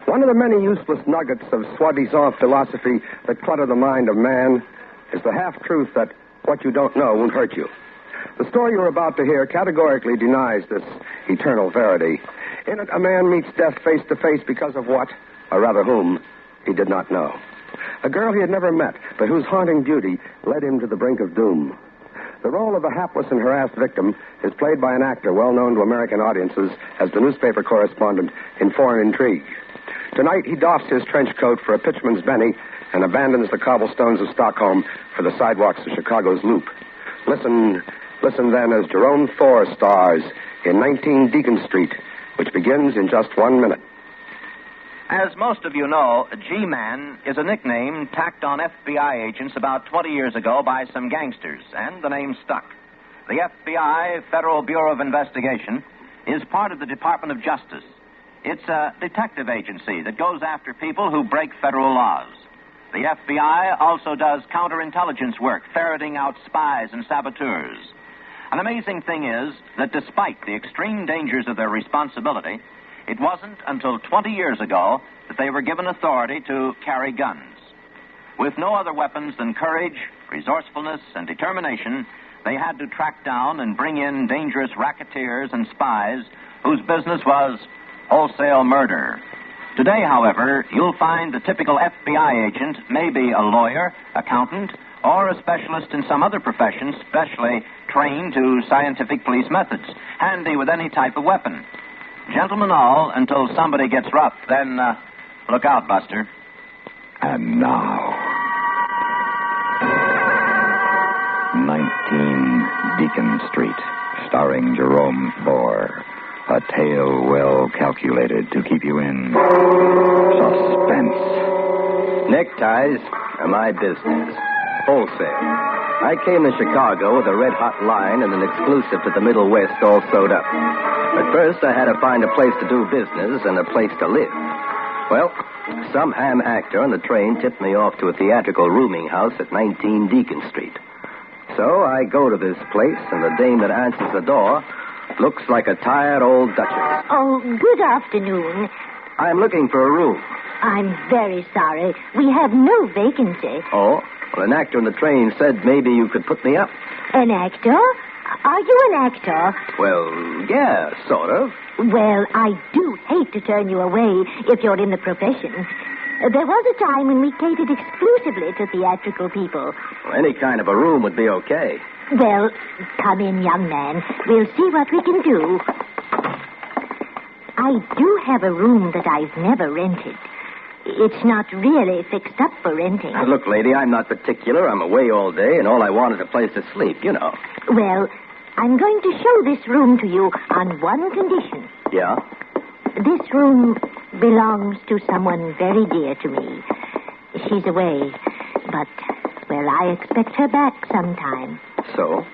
One of the many useless nuggets of soi-disant philosophy that clutter the mind of man is the half-truth that what you don't know won't hurt you. The story you're about to hear categorically denies this eternal verity. In it, a man meets death face to face because of what, or rather whom, he did not know. A girl he had never met, but whose haunting beauty led him to the brink of doom. The role of the hapless and harassed victim is played by an actor well known to American audiences as the newspaper correspondent in Foreign Intrigue. Tonight, he doffs his trench coat for a pitchman's benny and abandons the cobblestones of Stockholm for the sidewalks of Chicago's Loop. Listen then as Jerome Thor stars in 19 Deacon Street, which begins in just 1 minute. As most of you know, G-Man is a nickname tacked on FBI agents about 20 years ago by some gangsters, and the name stuck. The FBI, Federal Bureau of Investigation, is part of the Department of Justice. It's a detective agency that goes after people who break federal laws. The FBI also does counterintelligence work, ferreting out spies and saboteurs. An amazing thing is that despite the extreme dangers of their responsibility, it wasn't until 20 years ago that they were given authority to carry guns. With no other weapons than courage, resourcefulness, and determination, they had to track down and bring in dangerous racketeers and spies whose business was wholesale murder. Today, however, you'll find the typical FBI agent may be a lawyer, accountant, or a specialist in some other profession specially trained to scientific police methods, handy with any type of weapon. Gentlemen all, until somebody gets rough, then look out, Buster. And now, 19 Deacon Street, starring Jerome Thor. A tale well calculated to keep you in suspense. Neckties are my business. Wholesale. I came to Chicago with a red-hot line and an exclusive to the Middle West all sewed up. But first, I had to find a place to do business and a place to live. Well, some ham actor on the train tipped me off to a theatrical rooming house at 19 Deacon Street. So I go to this place, and the dame that answers the door looks like a tired old duchess. Oh, good afternoon. I'm looking for a room. I'm very sorry. We have no vacancy. Oh? Well, an actor on the train said maybe you could put me up. An actor? Are you an actor? Well, yeah, sort of. Well, I do hate to turn you away if you're in the profession. There was a time when we catered exclusively to theatrical people. Well, any kind of a room would be okay. Well, come in, young man. We'll see what we can do. I do have a room that I've never rented. It's not really fixed up for renting. Now, look, lady, I'm not particular. I'm away all day, and all I want is a place to sleep, you know. Well, I'm going to show this room to you on one condition. Yeah? This room belongs to someone very dear to me. She's away, but, well, I expect her back sometime. So?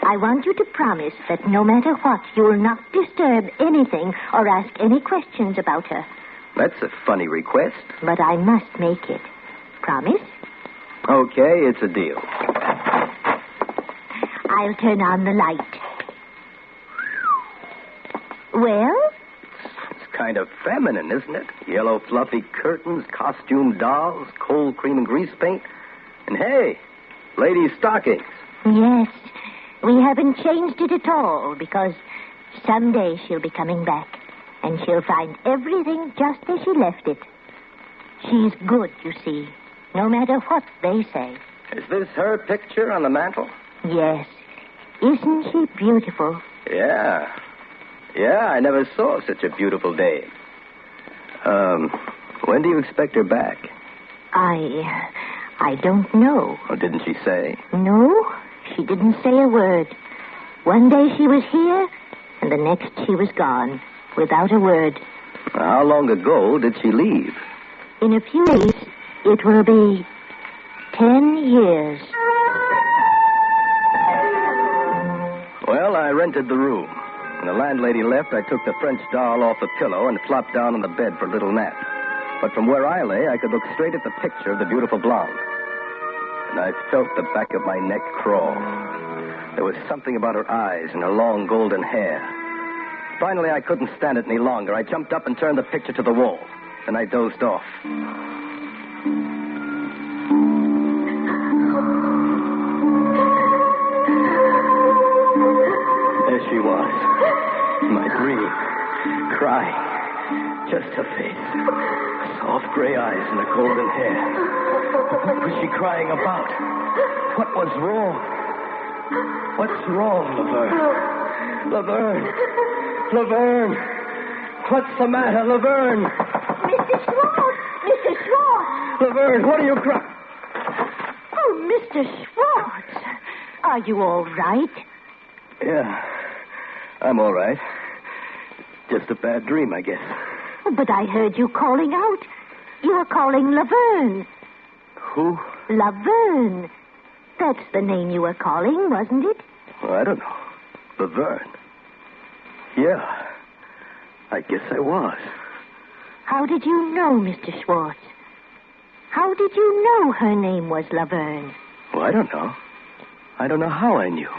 I want you to promise that no matter what, you'll not disturb anything or ask any questions about her. That's a funny request. But I must make it. Promise? Okay, it's a deal. I'll turn on the light. Well? It's kind of feminine, isn't it? Yellow fluffy curtains, costume dolls, cold cream and grease paint. And hey, ladies' stockings. Yes. We haven't changed it at all because someday she'll be coming back. And she'll find everything just as she left it. She's good, you see, no matter what they say. Is this her picture on the mantel? Yes. Isn't she beautiful? Yeah. Yeah, I never saw such a beautiful dame. When do you expect her back? I don't know. Oh, didn't she say? No, she didn't say a word. One day she was here, and the next she was gone. Without a word. How long ago did she leave? In a few days, it will be 10 years. Well, I rented the room. When the landlady left, I took the French doll off the pillow and flopped down on the bed for a little nap. But from where I lay, I could look straight at the picture of the beautiful blonde. And I felt the back of my neck crawl. There was something about her eyes and her long golden hair. Finally, I couldn't stand it any longer. I jumped up and turned the picture to the wall. Then I dozed off. There she was. My dream. Crying. Just her face. Soft gray eyes and the golden hair. What was she crying about? What was wrong? What's wrong, Laverne? Laverne! Laverne! What's the matter, Laverne? Mr. Schwartz! Mr. Schwartz! Laverne, what are you crying? Oh, Mr. Schwartz! Are you all right? Yeah, I'm all right. Just a bad dream, I guess. Oh, but I heard you calling out. You were calling Laverne. Who? Laverne. That's the name you were calling, wasn't it? Well, I don't know. Laverne. Yeah, I guess I was. How did you know, Mr. Schwartz? How did you know her name was Laverne? Well, I don't know. I don't know how I knew.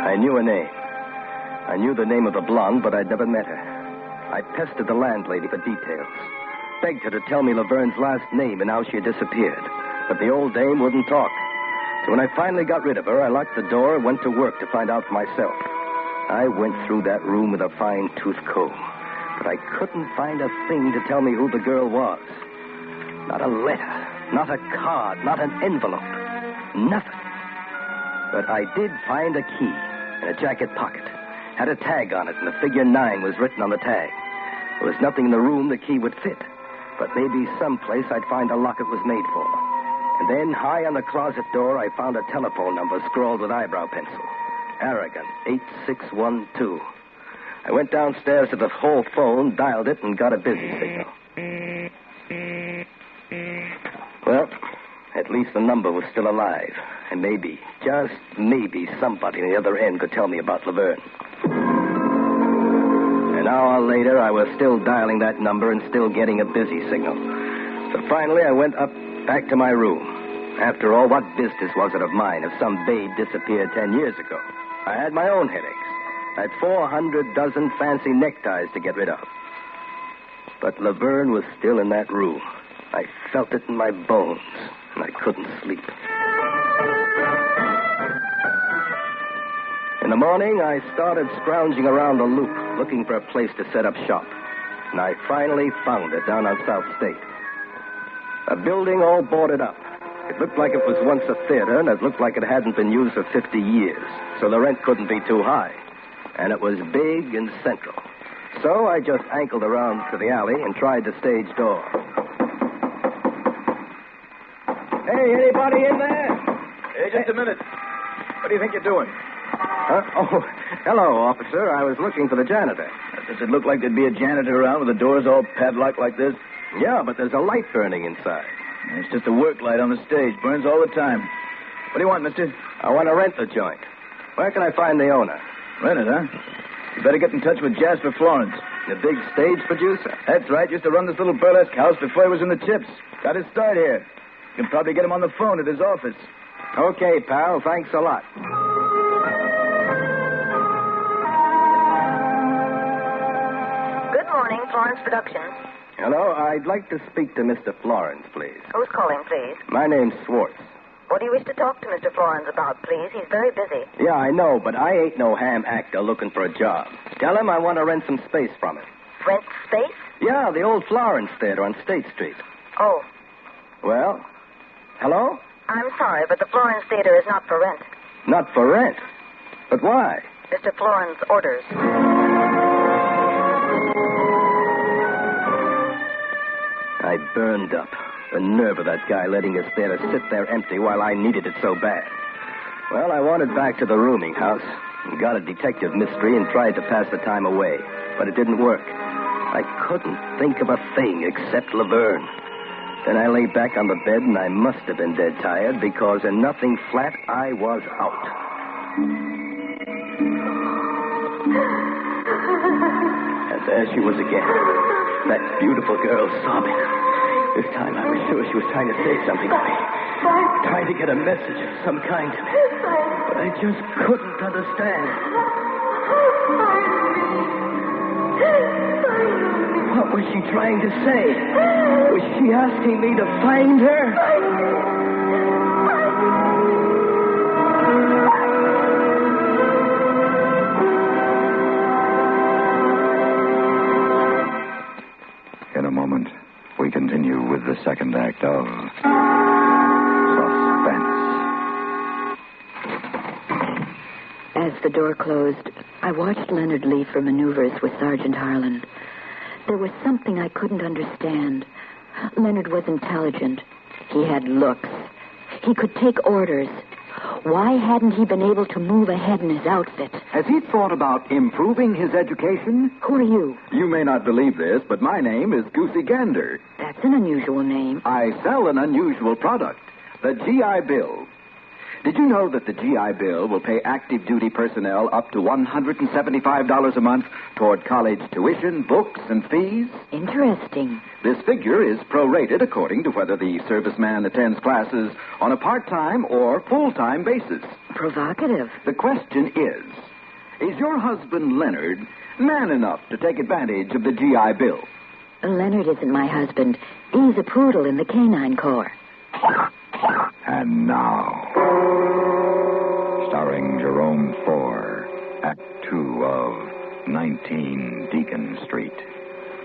I knew her name. I knew the name of the blonde, but I'd never met her. I pestered the landlady for details. Begged her to tell me Laverne's last name and how she had disappeared. But the old dame wouldn't talk. So when I finally got rid of her, I locked the door and went to work to find out for myself. I went through that room with a fine-tooth comb. But I couldn't find a thing to tell me who the girl was. Not a letter, not a card, not an envelope. Nothing. But I did find a key in a jacket pocket. Had a tag on it, and the figure 9 was written on the tag. There was nothing in the room the key would fit. But maybe someplace I'd find a lock it was made for. And then, high on the closet door, I found a telephone number scrawled with eyebrow pencil. Aragon, 8612. I went downstairs to the hall phone, dialed it, and got a busy signal. Well, at least the number was still alive. And maybe, just maybe, somebody on the other end could tell me about Laverne. An hour later, I was still dialing that number and still getting a busy signal. So finally, I went back to my room. After all, what business was it of mine if some babe disappeared 10 years ago? I had my own headaches. I had 400 dozen fancy neckties to get rid of. But Laverne was still in that room. I felt it in my bones, and I couldn't sleep. In the morning, I started scrounging around the loop, looking for a place to set up shop. And I finally found it down on South State. A building all boarded up. It looked like it was once a theater, and it looked like it hadn't been used for 50 years. So the rent couldn't be too high. And it was big and central. So I just ankled around to the alley and tried the stage door. Hey, anybody in there? Hey, just a minute. What do you think you're doing? Huh? Oh, hello, officer. I was looking for the janitor. Does it look like there'd be a janitor around with the doors all padlocked like this? Yeah, but there's a light burning inside. It's just a work light on the stage. Burns all the time. What do you want, mister? I want to rent the joint. Where can I find the owner? Rent it, huh? You better get in touch with Jasper Florence. The big stage producer? That's right. Used to run this little burlesque house before he was in the chips. Got his start here. You can probably get him on the phone at his office. Okay, pal. Thanks a lot. Good morning, Florence Productions. Hello. I'd like to speak to Mr. Florence, please. Who's calling, please? My name's Schwartz. What do you wish to talk to Mr. Florence about, please? He's very busy. Yeah, I know, but I ain't no ham actor looking for a job. Tell him I want to rent some space from him. Rent space? Yeah, the old Florence Theater on State Street. Oh, Well, hello? I'm sorry, but the Florence Theater is not for rent. Not for rent. But why? Mr. Florence orders. I burned up. The nerve of that guy letting his theater sit there empty while I needed it so bad. Well, I wandered back to the rooming house and got a detective mystery and tried to pass the time away. But it didn't work. I couldn't think of a thing except Laverne. Then I lay back on the bed and I must have been dead tired because in nothing flat I was out. And there she was again. That beautiful girl sobbing. This time I was sure she was trying to say something to me. Trying to get a message of some kind to me. But I just couldn't understand. What was she trying to say? Was she asking me to find her? In a moment, we continue with the second act of Suspense. As the door closed, I watched Leonard leave for maneuvers with Sergeant Harlan. There was something I couldn't understand. Leonard was intelligent. He had looks. He could take orders. Why hadn't he been able to move ahead in his outfit? Has he thought about improving his education? Who are you? You may not believe this, but my name is Goosey Gander. That's an unusual name. I sell an unusual product, the GI Bill. Did you know that the GI Bill will pay active duty personnel up to $175 a month toward college tuition, books, and fees? Interesting. This figure is prorated according to whether the serviceman attends classes on a part-time or full-time basis. Provocative. The question is your husband, Leonard, man enough to take advantage of the GI Bill? Leonard isn't my husband. He's a poodle in the canine corps. And now, starring Jerome Thor, Act 2 of 19 Deacon Street.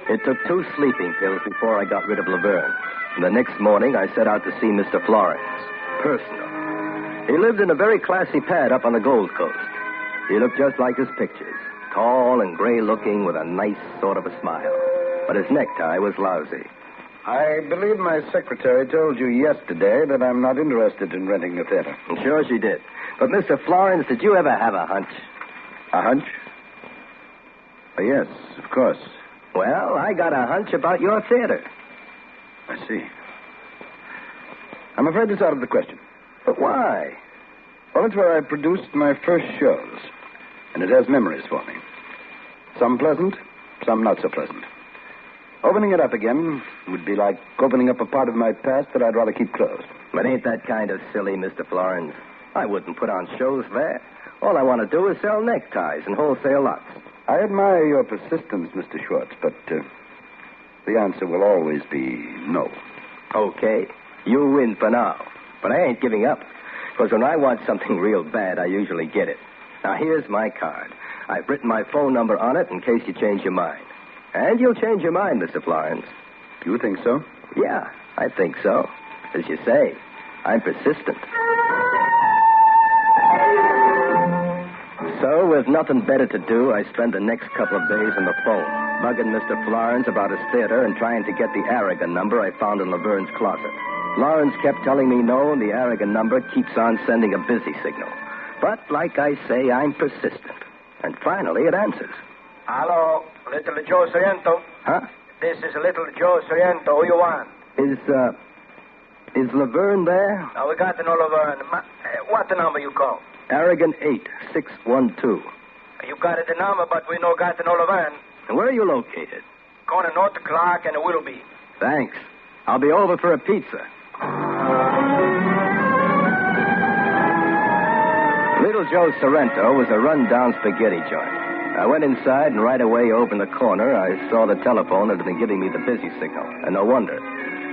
It took 2 sleeping pills before I got rid of Laverne. And the next morning, I set out to see Mr. Florence. Personal. He lived in a very classy pad up on the Gold Coast. He looked just like his pictures. Tall and gray-looking with a nice sort of a smile. But his necktie was lousy. I believe my secretary told you yesterday that I'm not interested in renting the theater. I'm sure she did. But, Mr. Florence, did you ever have a hunch? A hunch? Yes, of course. Well, I got a hunch about your theater. I see. I'm afraid it's out of the question. But why? Well, it's where I produced my first shows, and it has memories for me. Some pleasant, some not so pleasant. Opening it up again would be like opening up a part of my past that I'd rather keep closed. But ain't that kind of silly, Mr. Florence? I wouldn't put on shows there. All I want to do is sell neckties and wholesale lots. I admire your persistence, Mr. Schwartz, but the answer will always be no. Okay. You win for now. But I ain't giving up. Because when I want something real bad, I usually get it. Now, here's my card. I've written my phone number on it in case you change your mind. And you'll change your mind, Mr. Florence. You think so? Yeah, I think so. As you say, I'm persistent. So, with nothing better to do, I spent the next couple of days on the phone, bugging Mr. Florence about his theater and trying to get the Aragon number I found in Laverne's closet. Lawrence kept telling me no, and the Aragon number keeps on sending a busy signal. But, like I say, I'm persistent. And finally, it answers. Hello, Little Joe Sorrento. Huh? This is Little Joe Sorrento. Who you want? Is Laverne there? No, we got to know Laverne. What the number you call? Aragon 8612. You got it the number, but we no got to know Laverne. And where are you located? Corner North Clark and Willoughby. Thanks. I'll be over for a pizza. Little Joe Sorrento was a run-down spaghetti joint. I went inside and right away opened the corner. I saw the telephone that had been giving me the busy signal. And no wonder.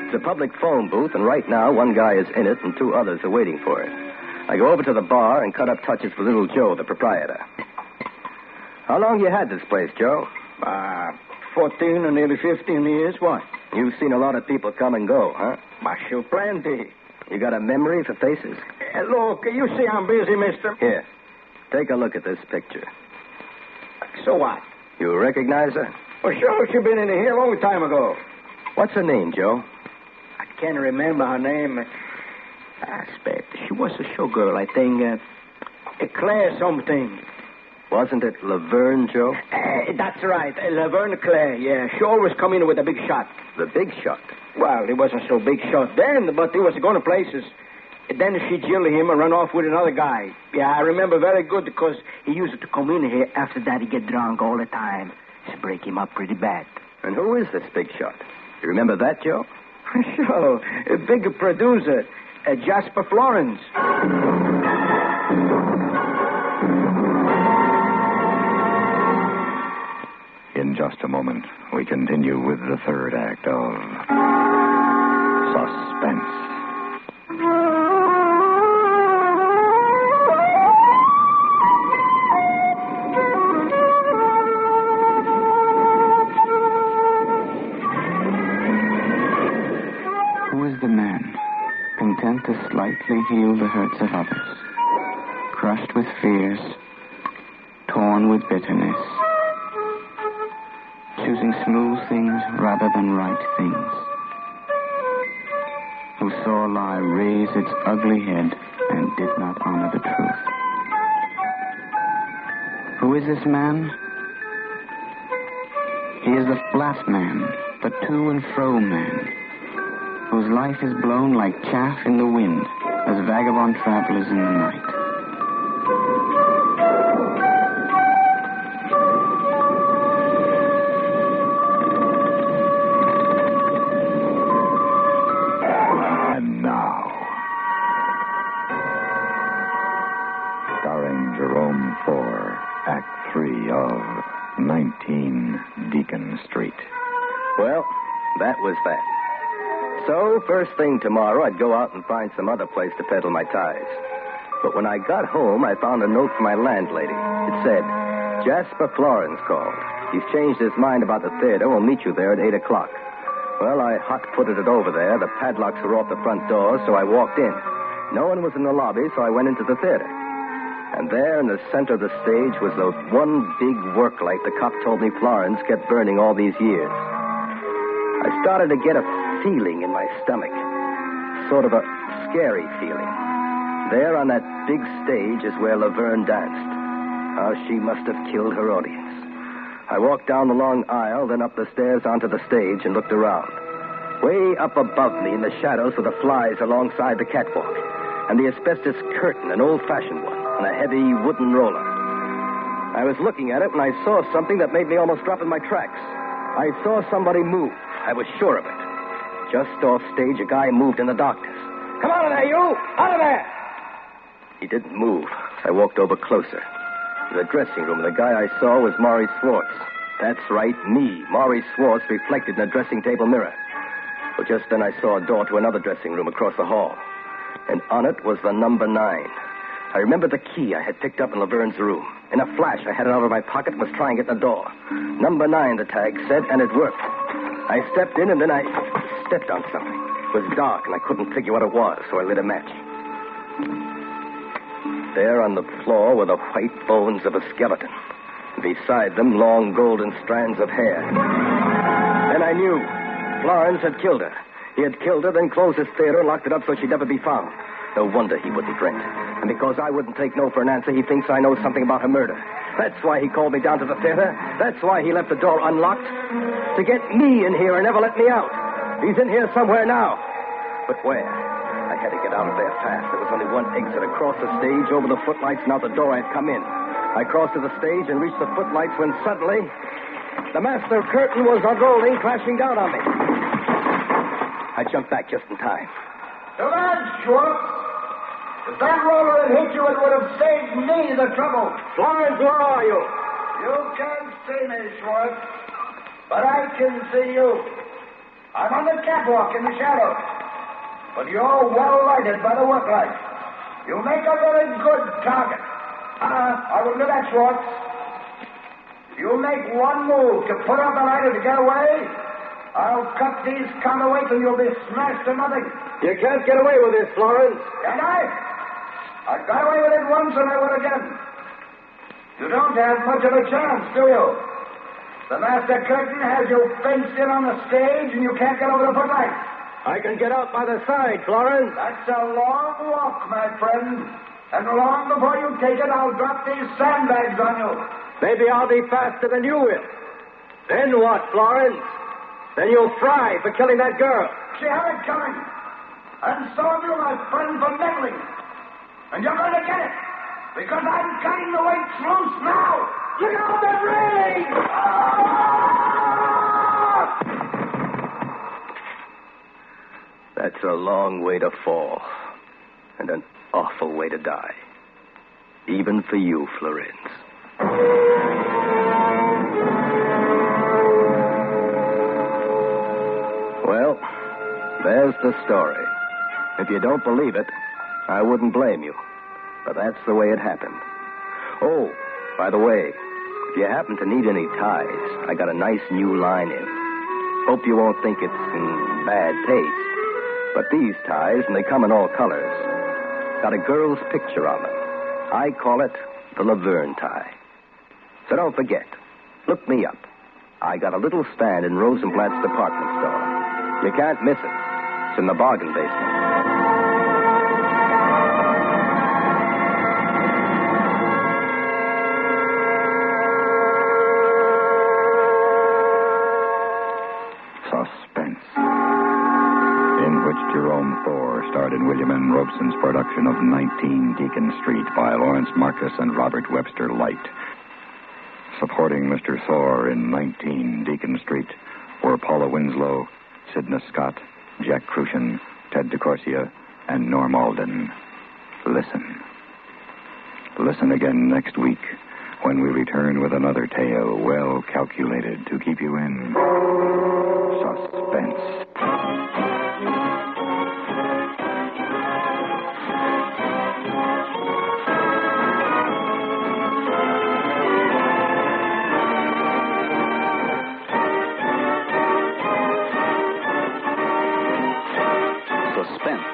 It's a public phone booth, and right now one guy is in it and 2 others are waiting for it. I go over to the bar and cut up touches with Little Joe, the proprietor. How long you had this place, Joe? 14 or nearly 15 years. Why? You've seen a lot of people come and go, huh? Sure, plenty. You got a memory for faces? Look, you see I'm busy, mister. Here, take a look at this picture. So what? You recognize her? Well, sure, she been in here a long time ago. What's her name, Joe? I can't remember her name. She was a showgirl, I think. Claire something. Wasn't it Laverne, Joe? That's right. Laverne Claire, yeah. She always come in with a big shot. The big shot? Well, it wasn't so big shot then, but he was going to places. Then she jilted him and run off with another guy. Yeah, I remember very good because he used to come in here. After that, he get drunk all the time. She break him up pretty bad. And who is this big shot? You remember that, Joe? Sure. A big producer, Jasper Florence. In In just a moment, we continue with the third act of Suspense. Who is the man, content to slightly heal the hurts of others, crushed with fears, torn with bitterness, choosing smooth things rather than right things, who saw a lie raise its ugly head and did not honor the truth? Who is this man? He is the flat man, the to and fro man, whose life is blown like chaff in the wind as vagabond travelers in the night. And now, starring Jerome Thor, Act 3 of 19 Deacon Street. Well, that was that. So, first thing tomorrow, I'd go out and find some other place to peddle my ties. But when I got home, I found a note from my landlady. It said, Jasper Florence called. He's changed his mind about the theater. We'll meet you there at 8 o'clock. Well, I hot-footed it over there. The padlocks were off the front door, so I walked in. No one was in the lobby, so I went into the theater. And there in the center of the stage was the one big work light the cop told me Florence kept burning all these years. I started to get a feeling in my stomach, sort of a scary feeling. There on that big stage is where Laverne danced. How she must have killed her audience. I walked down the long aisle, then up the stairs onto the stage and looked around. Way up above me in the shadows were the flies alongside the catwalk, and the asbestos curtain, an old-fashioned one, and a heavy wooden roller. I was looking at it when I saw something that made me almost drop in my tracks. I saw somebody move. I was sure of it. Just off stage, a guy moved in the darkness. Come out of there, you! Out of there! He didn't move. I walked over closer. The dressing room, and the guy I saw was Maurice Swartz. That's right, me, Maurice Swartz, reflected in a dressing table mirror. Well, just then I saw a door to another dressing room across the hall. And on it was the number 9. I remembered the key I had picked up in Laverne's room. In a flash, I had it out of my pocket and was trying to get in the door. Number 9, the tag said, and it worked. I stepped in, and then I stepped on something. It was dark, and I couldn't figure what it was, so I lit a match. There on the floor were the white bones of a skeleton. Beside them, long golden strands of hair. Then I knew. Florence had killed her. He had killed her, then closed his theater and locked it up so she'd never be found. No wonder he wouldn't drink. And because I wouldn't take no for an answer, he thinks I know something about her murder. That's why he called me down to the theater. That's why he left the door unlocked. To get me in here and never let me out. He's in here somewhere now. But where? I had to get out of there fast. There was only one exit across the stage, over the footlights, and out the door I'd come in. I crossed to the stage and reached the footlights when suddenly the master curtain was unrolling, crashing down on me. I jumped back just in time. So that's Schwartz. If that roller had hit you, it would have saved me the trouble. Florence, where are you? You can't see me, Schwartz, but I can see you. I'm on the catwalk in the shadows, but you're well lighted by the work light. You make a very good target. I will do that, Schwartz. If you make one move to put out the light or to get away, I'll cut these counterweights and you'll be smashed to nothing. You can't get away with this, Florence. Can I? I got away with it once and I will again. You don't have much of a chance, do you? The master curtain has you fenced in on the stage and you can't get over the footlights. I can get out by the side, Florence. That's a long walk, my friend. And long before you take it, I'll drop these sandbags on you. Maybe I'll be faster than you will. Then what, Florence? Then you'll fry for killing that girl. She had it coming. And so have you, my friend, for meddling. And you're going to get it. Because I'm cutting the weights loose now. Look out the ring! That's a long way to fall. And an awful way to die. Even for you, Florence. the story. If you don't believe it, I wouldn't blame you. But that's the way it happened. Oh, by the way, if you happen to need any ties, I got a nice new line in. Hope you won't think it's in bad taste. But these ties, and they come in all colors, got a girl's picture on them. I call it the Laverne tie. So don't forget, look me up. I got a little stand in Rosenblatt's department store. You can't miss it. It's in the bargain basement. Suspense, in which Jerome Thor starred in William N. Robeson's production of 19 Deacon Street by Lawrence Marcus and Robert Webster Light. Supporting Mr. Thor in 19 Deacon Street were Paula Winslow, Sidney Scott, Jack Crucian, Ted DeCorsia, and Norm Alden. Listen. Listen again next week when we return with another tale well calculated to keep you in suspense. Suspense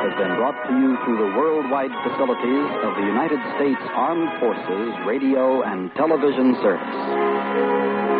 has been brought to you through the worldwide facilities of the United States Armed Forces Radio and Television Service.